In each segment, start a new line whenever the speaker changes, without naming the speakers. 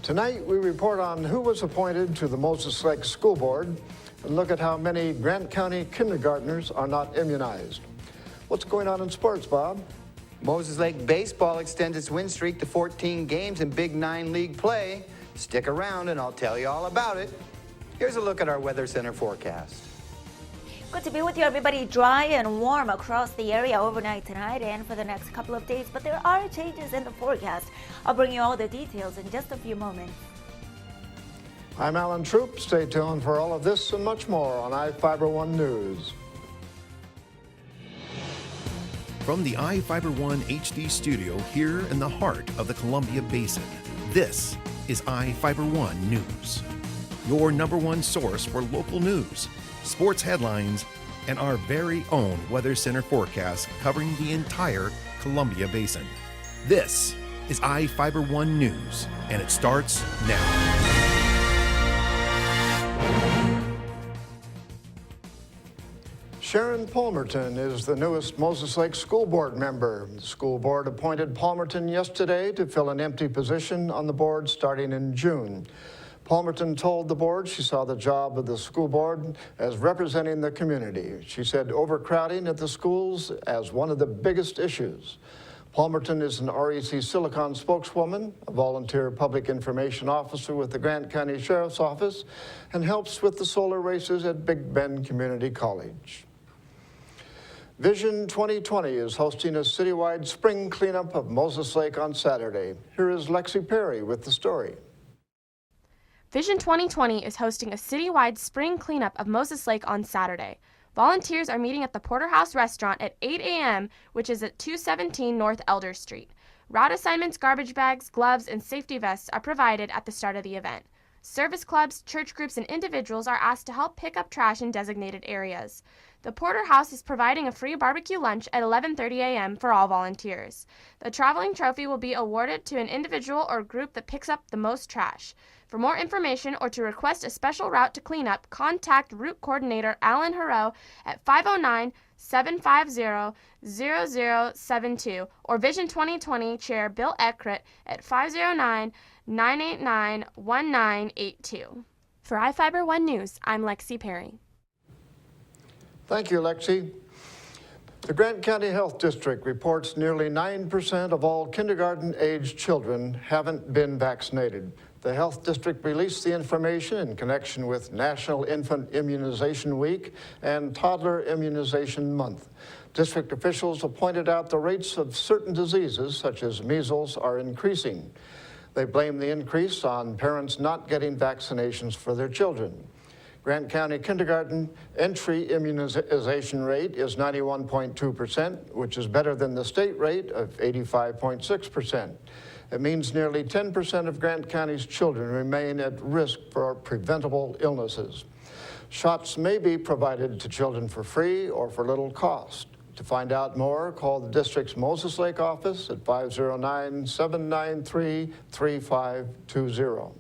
Tonight, we report on who was appointed to the Moses Lake School Board and look at how many Grant County kindergartners are not immunized. What's going on in sports, Bob?
Moses Lake Baseball extends its win streak to 14 games in Big 9 League play. Stick around and I'll tell you all about it. Here's a look at our Weather Center forecast.
Good to be with you, everybody. Dry and warm across the area overnight tonight and for the next couple of days, but there are changes in the forecast. I'll bring you all the details in just a few moments.
I'm Alan Troop. Stay tuned for all of this and much more on iFIBER 1 News.
From the iFIBER 1 HD studio here in the heart of the Columbia Basin, this is iFIBER 1 News, your #1 source for local news, sports headlines, and our very own Weather Center forecast covering the entire Columbia Basin. This is iFIBER 1 News, and it starts now.
Sharon Palmerton is the newest Moses Lake School Board member. The school board appointed Palmerton yesterday to fill an empty position on the board starting in June. Palmerton told the board she saw the job of the school board as representing the community. She said overcrowding at the schools as one of the biggest issues. Palmerton is an REC Silicon spokeswoman, a volunteer public information officer with the Grant County Sheriff's Office, and helps with the solar races at Big Bend Community College. Vision 2020 is hosting a citywide spring cleanup of Moses Lake on Saturday. Here is Lexi Perry with the story.
Vision 2020 is hosting a citywide spring cleanup of Moses Lake on Saturday. Volunteers are meeting at the Porterhouse Restaurant at 8 a.m., which is at 217 North Elder Street. Route assignments, garbage bags, gloves, and safety vests are provided at the start of the event. Service clubs, church groups, and individuals are asked to help pick up trash in designated areas. The Porterhouse is providing a free barbecue lunch at 11:30 a.m. for all volunteers. The traveling trophy will be awarded to an individual or group that picks up the most trash. For more information or to request a special route to clean up, contact Route Coordinator Alan Haro at 509-750-0072 or Vision 2020 Chair Bill Eckert at 509-989-1982. For iFIBER 1 News, I'm Lexi Perry.
Thank you, Lexi. The Grant County Health District reports nearly 9% of all kindergarten-aged children haven't been vaccinated. The Health District released the information in connection with National Infant Immunization Week and Toddler Immunization Month. District officials have pointed out the rates of certain diseases, such as measles, are increasing. They blame the increase on parents not getting vaccinations for their children. Grant County kindergarten entry immunization rate is 91.2%, which is better than the state rate of 85.6%. It means nearly 10% of Grant County's children remain at risk for preventable illnesses. Shots may be provided to children for free or for little cost. To find out more, call the district's Moses Lake office at 509-793-3520.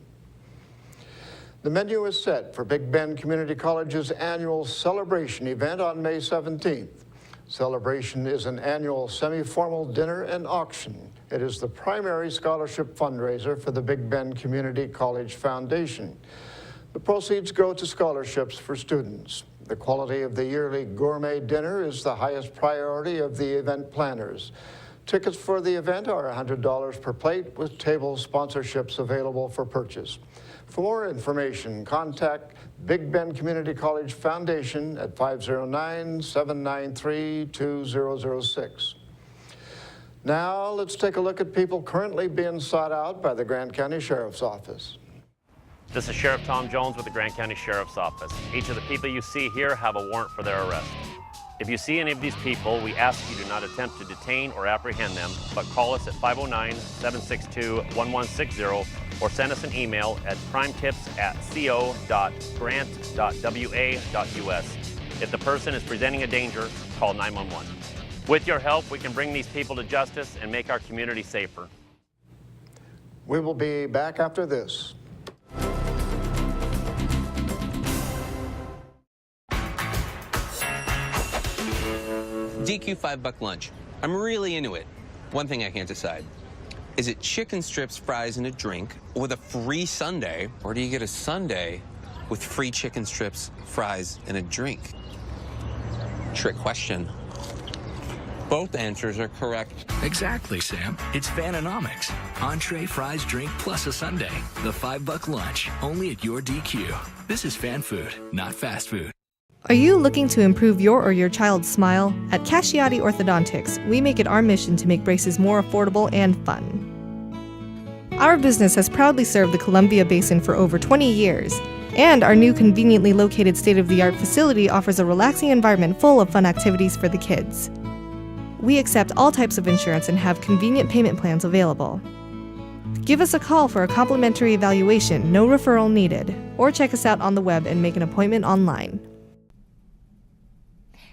The menu is set for Big Bend Community College's annual celebration event on May 17th. Celebration is an annual semi-formal dinner and auction. It is the primary scholarship fundraiser for the Big Bend Community College Foundation. The proceeds go to scholarships for students. The quality of the yearly gourmet dinner is the highest priority of the event planners. Tickets for the event are $100 per plate, with table sponsorships available for purchase. For more information, contact Big Bend Community College Foundation at 509-793-2006. Now, let's take a look at people currently being sought out by the Grant County Sheriff's Office.
This is Sheriff Tom Jones with the Grant County Sheriff's Office. Each of the people you see here have a warrant for their arrest. If you see any of these people, we ask you do not attempt to detain or apprehend them, but call us at 509-762-1160 or send us an email at crimetips@co.grant.wa.us. If the person is presenting a danger, call 911. With your help, we can bring these people to justice and make our community safer.
We will be back after this.
DQ $5 lunch. I'm really into it. One thing I can't decide. Is it chicken strips, fries, and a drink with a free sundae, or do you get a sundae with free chicken strips, fries, and a drink? Trick question. Both answers are correct.
Exactly, Sam. It's Fanonomics. Entree, fries, drink, plus a sundae. The $5 lunch, only at your DQ. This is fan food, not fast food.
Are you looking to improve your or your child's smile? At Iotti Orthodontics, we make it our mission to make braces more affordable and fun. Our business has proudly served the Columbia Basin for over 20 years, and our new conveniently located state-of-the-art facility offers a relaxing environment full of fun activities for the kids. We accept all types of insurance and have convenient payment plans available. Give us a call for a complimentary evaluation, no referral needed, or check us out on the web and make an appointment online.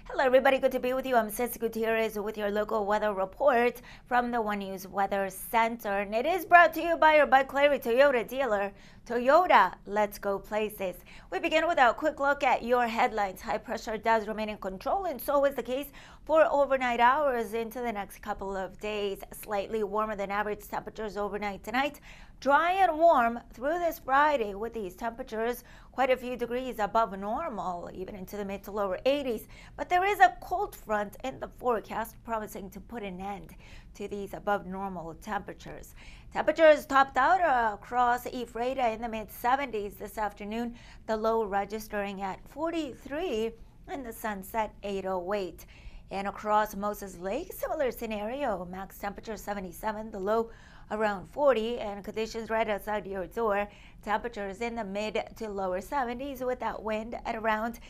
Hello everybody, good to be with you. I'm Ceci Gutierrez with your local weather report from the One News Weather Center. And it is brought to you by your Clary Toyota dealer. Toyota, let's go places. We begin with a quick look at your headlines. High pressure does remain in control, and so is the case for overnight hours into the next couple of days. Slightly warmer than average temperatures overnight tonight. Dry and warm through this Friday with these temperatures quite a few degrees above normal, even into the mid to lower 80s. But there is a cold front in the forecast promising to put an end to these above normal temperatures. Temperatures topped out across Ephrata in the mid 70s this afternoon, the low registering at 43 and the sunset 808. And across Moses Lake, similar scenario, max temperature 77, the low around 40, and conditions right outside your door. Temperatures in the mid to lower 70s with that wind at around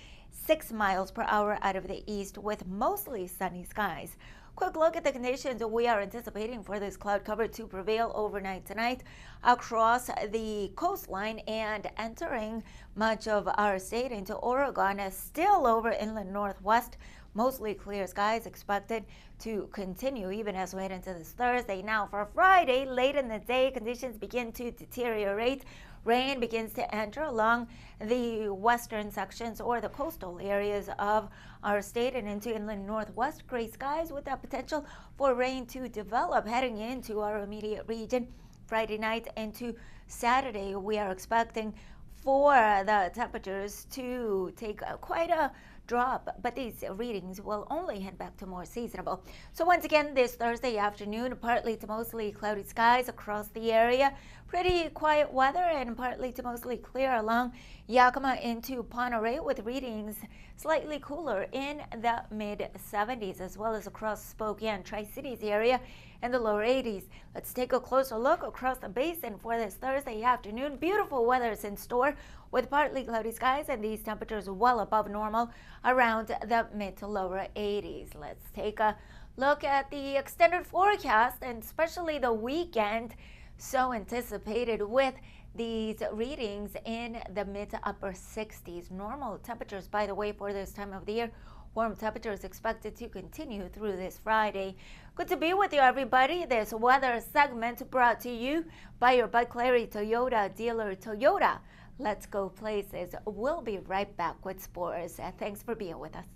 6 miles per hour out of the east with mostly sunny skies. Quick look at the conditions we are anticipating for this cloud cover to prevail overnight tonight across the coastline and entering much of our state into Oregon, still over inland northwest. Mostly clear skies expected to continue even as we head into this Thursday. Now for Friday, late in the day, conditions begin to deteriorate. Rain begins to enter along the western sections or the coastal areas of our state and into inland northwest. Gray skies with that potential for rain to develop heading into our immediate region. Friday night into Saturday, we are expecting for the temperatures to take quite a drop, but these readings will only head back to more seasonable. So once again, this Thursday afternoon, partly to mostly cloudy skies across the area. Pretty quiet weather and partly to mostly clear along Yakima into Ponderay with readings slightly cooler in the mid 70s as well as across Spokane, Tri-Cities area in the lower 80s. Let's take a closer look across the basin for this Thursday afternoon. Beautiful weather is in store with partly cloudy skies and these temperatures well above normal around the mid to lower 80s. Let's take a look at the extended forecast and especially the weekend. So anticipated with these readings in the mid to upper 60s. Normal temperatures, by the way, for this time of the year. Warm temperatures expected to continue through this Friday. Good to be with you, everybody. This weather segment brought to you by your Clary Toyota dealer. Toyota, let's go places. We'll be right back with sports. Thanks for being with us.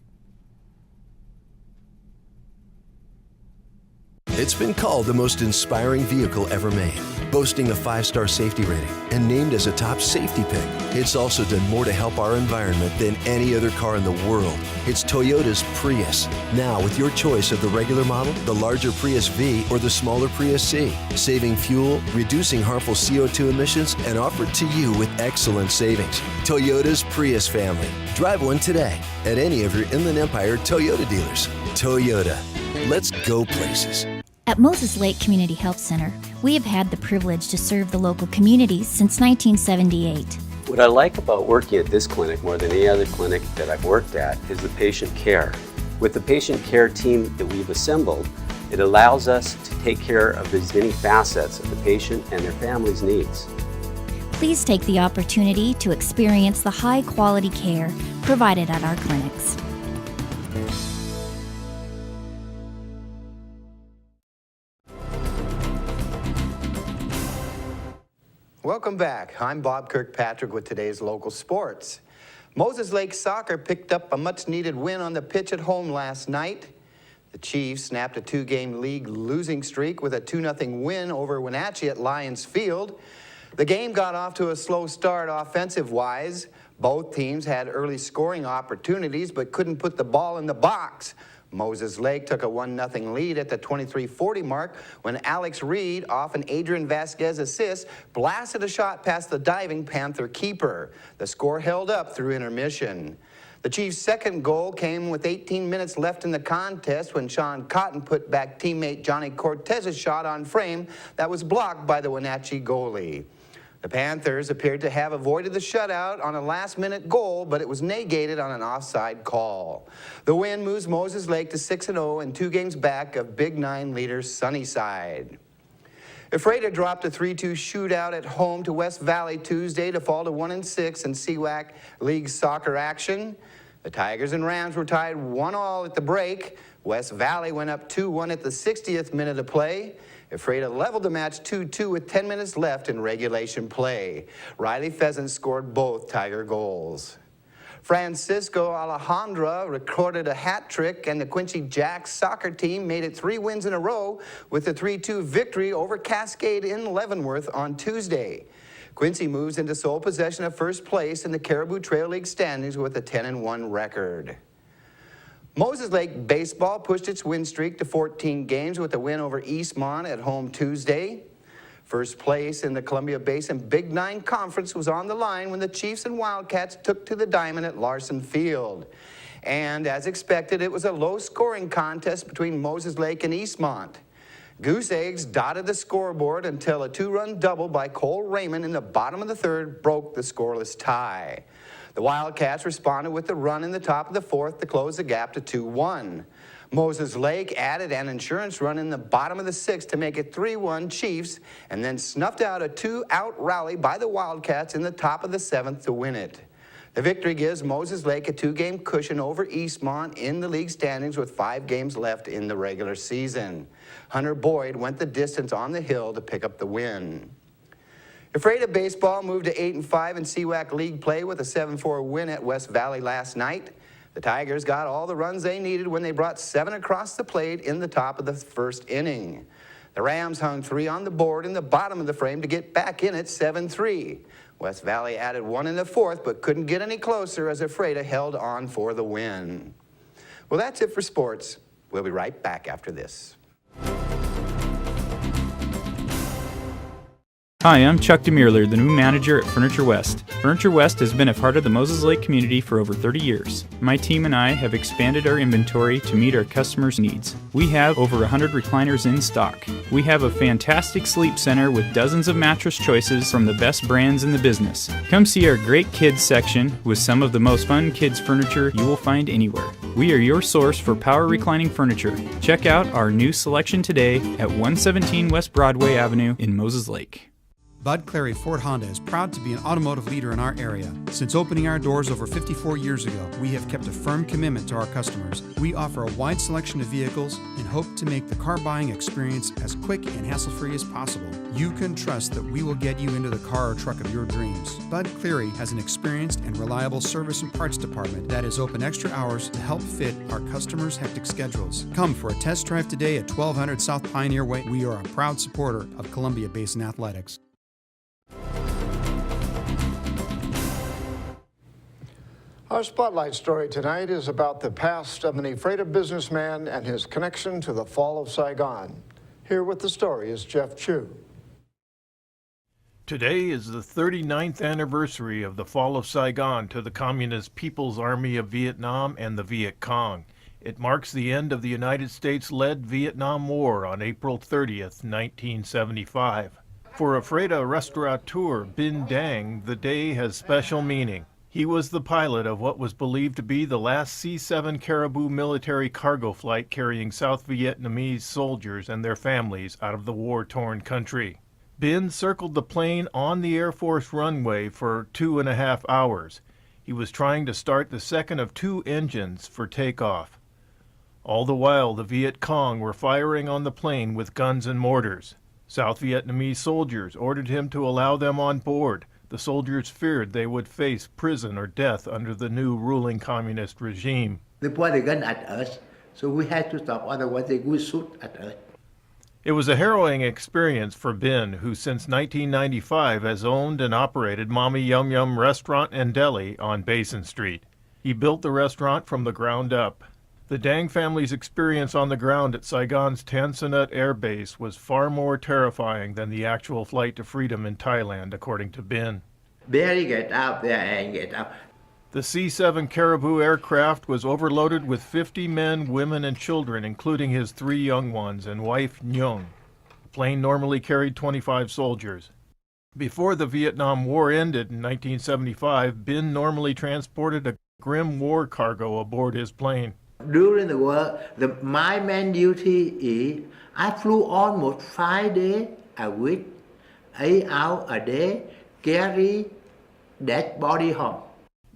It's been called the most inspiring vehicle ever made, boasting a 5-star safety rating and named as a top safety pick. It's also done more to help our environment than any other car in the world. It's Toyota's Prius. Now with your choice of the regular model, the larger Prius V, or the smaller Prius C, saving fuel, reducing harmful CO2 emissions, and offered to you with excellent savings. Toyota's Prius family. Drive one today at any of your Inland Empire Toyota dealers. Toyota. Let's go places.
At Moses Lake Community Health Center, we have had the privilege to serve the local community since 1978.
What I like about working at this clinic more than any other clinic that I've worked at is the patient care. With the patient care team that we've assembled, it allows us to take care of as many facets of the patient and their family's needs.
Please take the opportunity to experience the high-quality care provided at our clinics.
Welcome back. I'm Bob Kirkpatrick with today's local sports. Moses Lake Soccer picked up a much-needed win on the pitch at home last night. The Chiefs snapped a 2-game league losing streak with a 2-0 win over Wenatchee at Lions Field. The game got off to a slow start offensive-wise. Both teams had early scoring opportunities but couldn't put the ball in the box. Moses Lake took a 1-0 lead at the 23:40 mark when Alex Reed, off an Adrian Vasquez assist, blasted a shot past the diving Panther keeper. The score held up through intermission. The Chiefs' second goal came with 18 minutes left in the contest when Sean Cotton put back teammate Johnny Cortez's shot on frame that was blocked by the Wenatchee goalie. The Panthers appeared to have avoided the shutout on a last-minute goal, but it was negated on an offside call. The win moves Moses Lake to 6-0 and 2 games back of Big 9 leader Sunnyside. Ephrata dropped a 3-2 shootout at home to West Valley Tuesday to fall to 1-6 in CWAC League soccer action. The Tigers and Rams were tied 1-1 at the break. West Valley went up 2-1 at the 60th minute of play. Ephrata leveled the match 2-2 with 10 minutes left in regulation play. Riley Pheasant scored both Tiger goals. Francisco Alejandra recorded a hat trick, and the Quincy Jacks soccer team made it 3 wins in a row with a 3-2 victory over Cascade in Leavenworth on Tuesday. Quincy moves into sole possession of first place in the Caribou Trail League standings with a 10-1 record. Moses Lake baseball pushed its win streak to 14 games with a win over Eastmont at home Tuesday. First place in the Columbia Basin Big 9 Conference was on the line when the Chiefs and Wildcats took to the diamond at Larson Field. And as expected, it was a low-scoring contest between Moses Lake and Eastmont. Goose Eggs dotted the scoreboard until a 2-run double by Cole Raymond in the bottom of the third broke the scoreless tie. The Wildcats responded with a run in the top of the fourth to close the gap to 2-1. Moses Lake added an insurance run in the bottom of the sixth to make it 3-1 Chiefs, and then snuffed out a 2-out rally by the Wildcats in the top of the seventh to win it. The victory gives Moses Lake a 2-game cushion over Eastmont in the league standings with 5 games left in the regular season. Hunter Boyd went the distance on the hill to pick up the win. Ephrata baseball moved to 8-5 in CWAC League play with a 7-4 win at West Valley last night. The Tigers got all the runs they needed when they brought 7 across the plate in the top of the first inning. The Rams hung 3 on the board in the bottom of the frame to get back in at 7-3. West Valley added 1 in the fourth but couldn't get any closer as Ephrata held on for the win. Well, that's it for sports. We'll be right back after this.
Hi, I'm Chuck DeMuerler, the new manager at Furniture West. Furniture West has been a part of the Moses Lake community for over 30 years. My team and I have expanded our inventory to meet our customers' needs. We have over 100 recliners in stock. We have a fantastic sleep center with dozens of mattress choices from the best brands in the business. Come see our great kids section with some of the most fun kids furniture you will find anywhere. We are your source for power reclining furniture. Check out our new selection today at 117 West Broadway Avenue in Moses Lake.
Bud Clary Ford Honda is proud to be an automotive leader in our area. Since opening our doors over 54 years ago, we have kept a firm commitment to our customers. We offer a wide selection of vehicles and hope to make the car buying experience as quick and hassle-free as possible. You can trust that we will get you into the car or truck of your dreams. Bud Clary has an experienced and reliable service and parts department that is open extra hours to help fit our customers' hectic schedules. Come for a test drive today at 1200 South Pioneer Way. We are a proud supporter of Columbia Basin Athletics.
Our spotlight story tonight is about the past of an Ephrata businessman and his connection to the fall of Saigon. Here with the story is Jeff Chu.
Today is the 39th anniversary of the fall of Saigon to the Communist People's Army of Vietnam and the Viet Cong. It marks the end of the United States-led Vietnam War on April 30th, 1975. For Ephrata restaurateur Bin Dang, the day has special meaning. He was the pilot of what was believed to be the last C-7 Caribou military cargo flight carrying South Vietnamese soldiers and their families out of the war-torn country. Bin circled the plane on the Air Force runway for 2.5 hours. He was trying to start the second of 2 engines for takeoff. All the while, the Viet Cong were firing on the plane with guns and mortars. South Vietnamese soldiers ordered him to allow them on board. The soldiers feared they would face prison or death under the new ruling communist regime.
They pointed a gun at us, So we had to stop, otherwise they would shoot at us.
It was a harrowing experience for Ben, who since 1995 has owned and operated Mommy Yum Yum Restaurant and Deli on Basin Street. He built the restaurant from the ground up. The Dang family's experience on the ground at Saigon's Tan Son Nhut Air Base was far more terrifying than the actual flight to freedom in Thailand, according to Ben.
Barely get out there and get out.
The C-7 Caribou aircraft was overloaded with 50 men, women, and children, including his 3 young ones and wife, Nhung. The plane normally carried 25 soldiers. Before the Vietnam War ended in 1975, Ben normally transported a grim war cargo aboard his plane.
During the war, my main duty is I flew almost 5 days a week, 8 hours a day, carry dead body home.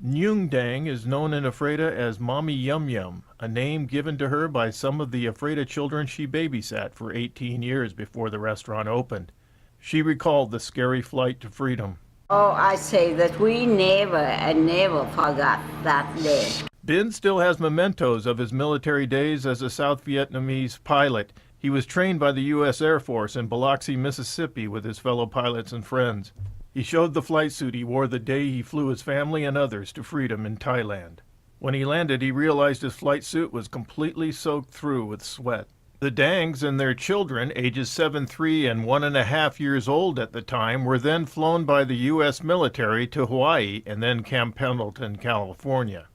Nhung Dang is known in Ephrata as Mommy Yum Yum, a name given to her by some of the Ephrata children she babysat for 18 years before the restaurant opened. She recalled the scary flight to freedom.
Oh, I say that we never forgot that day.
Ben still has mementos of his military days as a South Vietnamese pilot. He was trained by the U.S. Air Force in Biloxi, Mississippi with his fellow pilots and friends. He showed the flight suit he wore the day he flew his family and others to freedom in Thailand. When he landed, he realized his flight suit was completely soaked through with sweat. The Dangs and their children, ages 7, 3, and 1.5 years old at the time, were then flown by the U.S. military to Hawaii and then Camp Pendleton, California.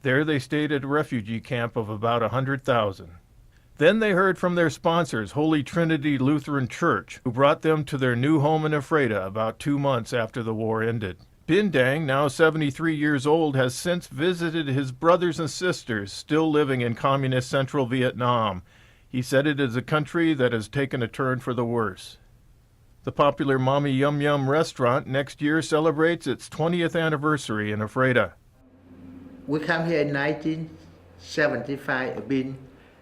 There they stayed at a refugee camp of about 100,000. Then they heard from their sponsors, Holy Trinity Lutheran Church, who brought them to their new home in Ephrata about 2 months after the war ended. Ben Dang, now 73 years old, has since visited his brothers and sisters still living in communist central Vietnam. He said it is a country that has taken a turn for the worse. The popular Mommy Yum Yum restaurant next year celebrates its 20th anniversary in Ephrata.
We come here in 1975, Ben.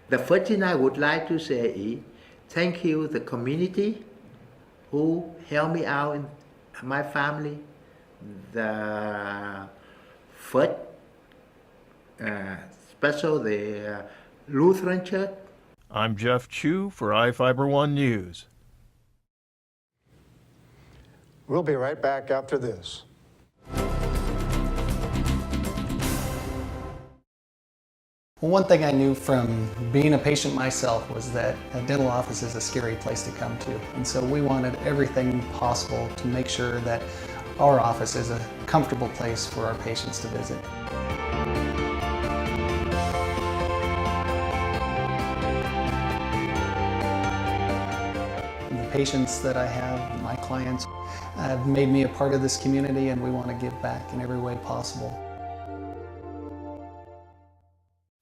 The first thing I would like to say is thank you the community who helped me out and my family. The first, special the Lutheran Church.
I'm Jeff Chu for iFIBER 1 News.
We'll be right back after this.
Well, one thing I knew from being a patient myself was that a dental office is a scary place to come to. And so we wanted everything possible to make sure that our office is a comfortable place for our patients to visit. The patients that I have, my clients, have made me a part of this community, and we want to give back in every way possible.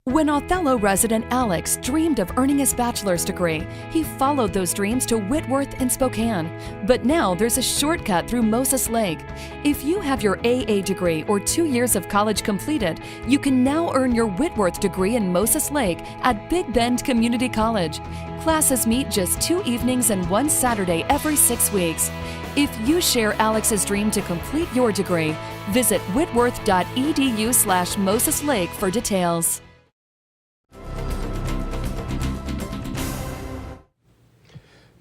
When Othello resident Alex dreamed of earning his bachelor's degree, he followed those dreams to Whitworth in Spokane. But now there's a shortcut through Moses Lake. If you have your AA degree or 2 years of college completed, you can now earn your Whitworth degree in Moses Lake at Big Bend Community College. Classes meet just 2 evenings and 1 Saturday every 6 weeks. If you share Alex's dream to complete your degree, visit whitworth.edu/Moses Lake for details.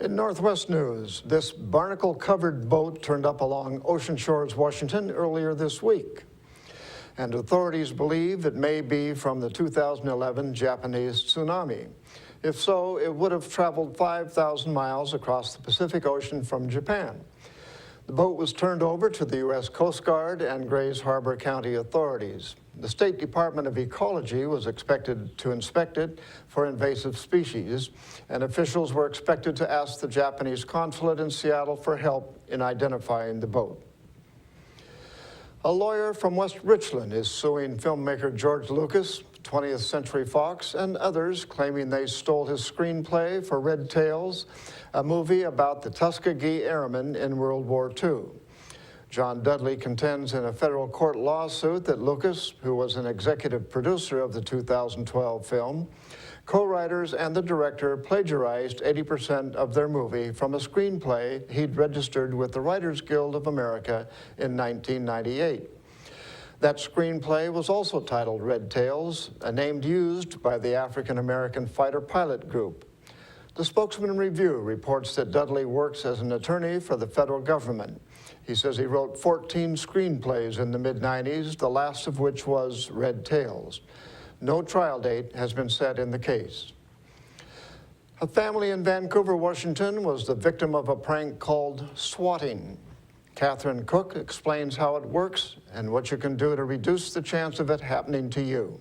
In Northwest news, this barnacle-covered boat turned up along Ocean Shores, Washington earlier this week. And authorities believe it may be from the 2011 Japanese tsunami. If so, it would have traveled 5,000 miles across the Pacific Ocean from Japan. The boat was turned over to the U.S. Coast Guard and Grays Harbor County authorities. The State Department of Ecology was expected to inspect it for invasive species, and officials were expected to ask the Japanese consulate in Seattle for help in identifying the boat. A lawyer from West Richland is suing filmmaker George Lucas, 20th Century Fox, and others, claiming they stole his screenplay for Red Tails, a movie about the Tuskegee Airmen in World War II. John Dudley contends in a federal court lawsuit that Lucas, who was an executive producer of the 2012 film, co-writers and the director plagiarized 80% of their movie from a screenplay he'd registered with the Writers Guild of America in 1998. That screenplay was also titled Red Tails, a name used by the African American fighter pilot group. The Spokesman Review reports that Dudley works as an attorney for the federal government. He says he wrote 14 screenplays in the mid-90s, the last of which was Red Tails. No trial date has been set in the case. A family in Vancouver, Washington was the victim of a prank called swatting. Catherine Cook explains how it works and what you can do to reduce the chance of it happening to you.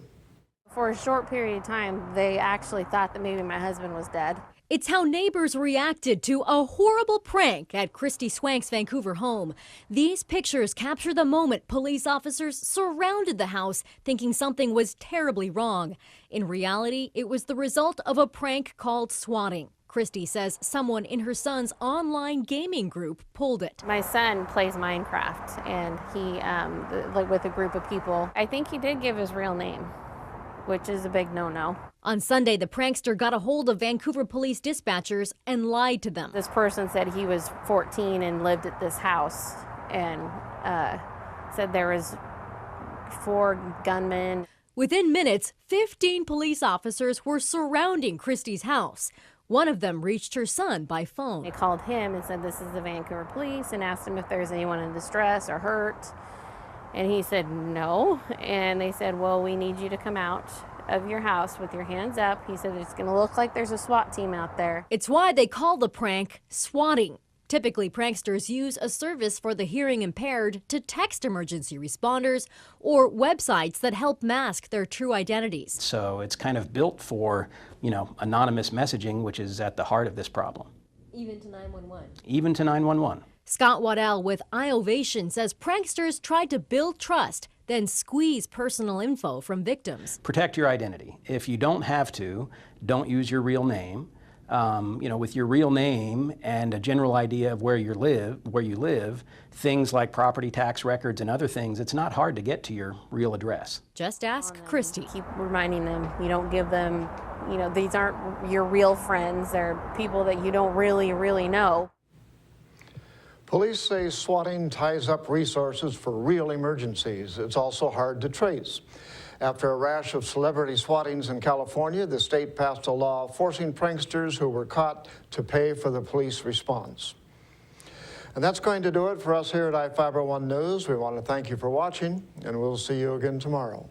For a short period of time, they actually thought that maybe my husband was dead.
It's how neighbors reacted to a horrible prank at Christy Swank's Vancouver home. These pictures capture the moment police officers surrounded the house thinking something was terribly wrong. In reality, it was the result of a prank called swatting. Christy says someone in her son's online gaming group pulled it.
My son plays Minecraft, and he, like with a group of people. I think he did give his real name, which is a big no-no.
On Sunday, the prankster got a hold of Vancouver police dispatchers and lied to them.
This person said he was 14 and lived at this house, and said there was 4 gunmen.
Within minutes, 15 police officers were surrounding Christy's house. One of them reached her son by phone.
They called him and said, "This is the Vancouver police," and asked him if there's anyone in distress or hurt. And he said no. And they said, "Well, we need you to come out of your house with your hands up." He said, "It's going to look like there's a SWAT team out there."
It's why they call the prank swatting. Typically, pranksters use a service for the hearing impaired to text emergency responders or websites that help mask their true identities.
So it's kind of built for, anonymous messaging, which is at the heart of this problem.
Even to 911.
Even to 911.
Scott Waddell with iOvation says pranksters tried to build trust, then squeeze personal info from victims.
Protect your identity. If you don't have to, don't use your real name. With your real name and a general idea of where you live, things like property tax records and other things, it's not hard to get to your real address.
Just ask Christy.
Keep reminding them, you don't give them, these aren't your real friends. They're people that you don't really know.
Police say swatting ties up resources for real emergencies. It's also hard to trace. After a rash of celebrity swattings in California, the state passed a law forcing pranksters who were caught to pay for the police response. And that's going to do it for us here at iFIBER 1 News. We want to thank you for watching, and we'll see you again tomorrow.